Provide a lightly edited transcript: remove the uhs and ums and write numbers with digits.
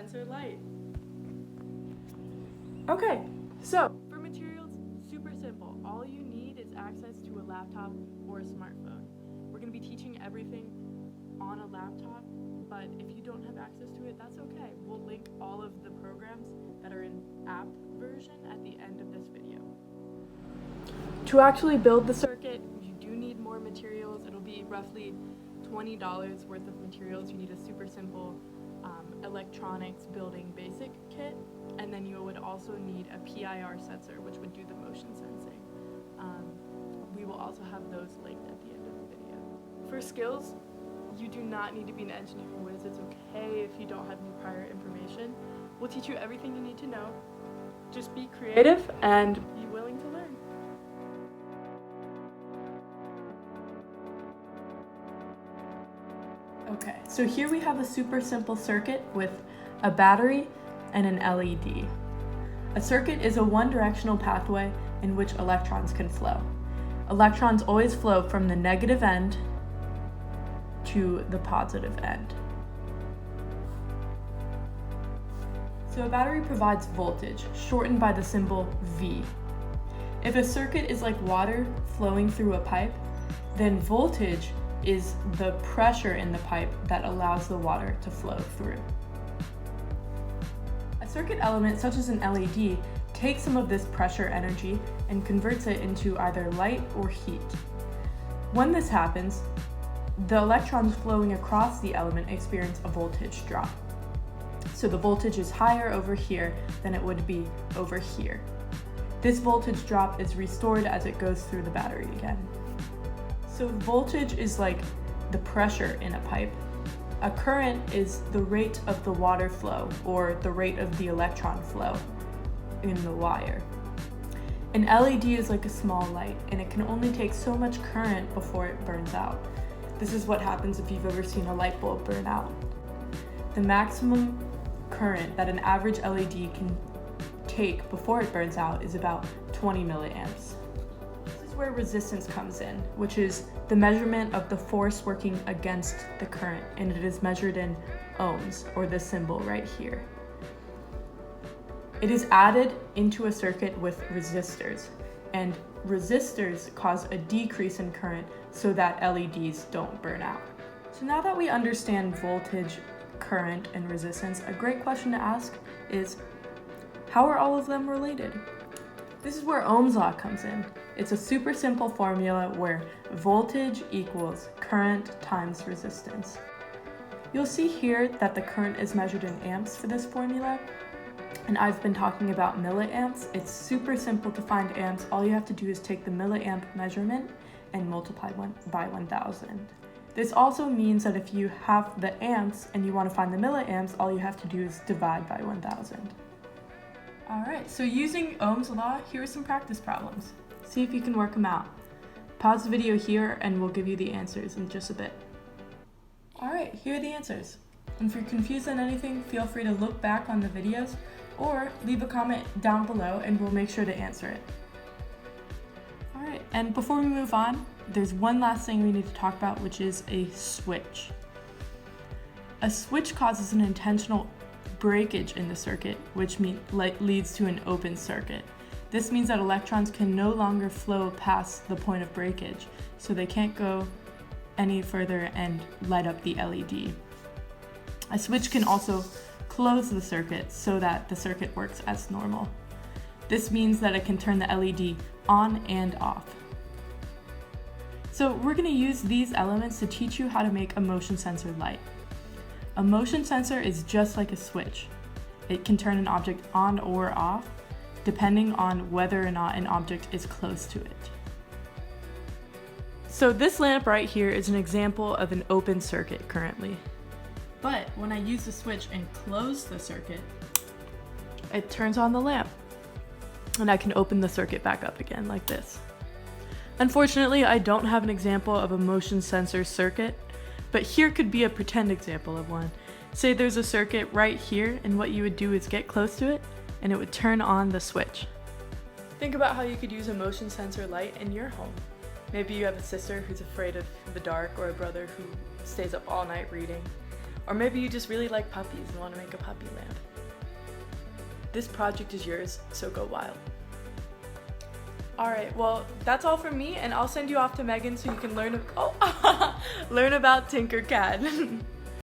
sensor light. Okay, so for materials, super simple. All you need is access to a laptop or a smartphone. We're going to be teaching everything on a laptop, but if you don't have access to it, that's okay. We'll link all of the programs that are in app version at the end of this video. To actually build the circuit, you do need more materials. It'll be roughly $20 worth of materials. You need a super simple electronics building basic kit, and then you would also need a PIR sensor, which would do the motion sensing. We will also have those linked at the end of the video. For skills, you do not need to be an engineering whiz. It's okay if you don't have any prior information. We'll teach you everything you need to know. Just be creative and be willing to learn. Okay, so here we have a super simple circuit with a battery and an LED. A circuit is a one-directional pathway in which electrons can flow. Electrons always flow from the negative end to the positive end. So a battery provides voltage, shortened by the symbol V. If a circuit is like water flowing through a pipe, then voltage is the pressure in the pipe that allows the water to flow through. A circuit element such as an LED takes some of this pressure energy and converts it into either light or heat. When this happens, the electrons flowing across the element experience a voltage drop. So the voltage is higher over here than it would be over here. This voltage drop is restored as it goes through the battery again. So voltage is like the pressure in a pipe. A current is the rate of the water flow or the rate of the electron flow in the wire. An LED is like a small light, and it can only take so much current before it burns out. This is what happens if you've ever seen a light bulb burn out. The maximum current that an average LED can take before it burns out is about 20 milliamps. This is where resistance comes in, which is the measurement of the force working against the current, and it is measured in ohms, or the symbol right here. It is added into a circuit with resistors, and resistors cause a decrease in current so that LEDs don't burn out. So now that we understand voltage, current, and resistance, a great question to ask is, how are all of them related? This is where Ohm's law comes in. It's a super simple formula where voltage equals current times resistance. You'll see here that the current is measured in amps for this formula, and I've been talking about milliamps. It's super simple to find amps. All you have to do is take the milliamp measurement and multiply by 1000. This also means that if you have the amps and you want to find the milliamps, all you have to do is divide by 1000. Alright, so using Ohm's law, here are some practice problems. See if you can work them out. Pause the video here and we'll give you the answers in just a bit. Alright, here are the answers. And if you're confused on anything, feel free to look back on the videos or leave a comment down below and we'll make sure to answer it. Alright, and before we move on, there's one last thing we need to talk about, which is a switch. A switch causes an intentional breakage in the circuit, which leads to an open circuit. This means that electrons can no longer flow past the point of breakage, so they can't go any further and light up the LED. A switch can also close the circuit so that the circuit works as normal. This means that it can turn the LED on and off. So we're going to use these elements to teach you how to make a motion sensor light. A motion sensor is just like a switch. It can turn an object on or off, depending on whether or not an object is close to it. So this lamp right here is an example of an open circuit currently. But when I use the switch and close the circuit, it turns on the lamp. And I can open the circuit back up again like this. Unfortunately, I don't have an example of a motion sensor circuit, but here could be a pretend example of one. Say there's a circuit right here, and what you would do is get close to it, and it would turn on the switch. Think about how you could use a motion sensor light in your home. Maybe you have a sister who's afraid of the dark, or a brother who stays up all night reading. Or maybe you just really like puppies and want to make a puppy lamp. This project is yours, so go wild. Alright, well, that's all from me, and I'll send you off to Megan so you can learn about Tinkercad.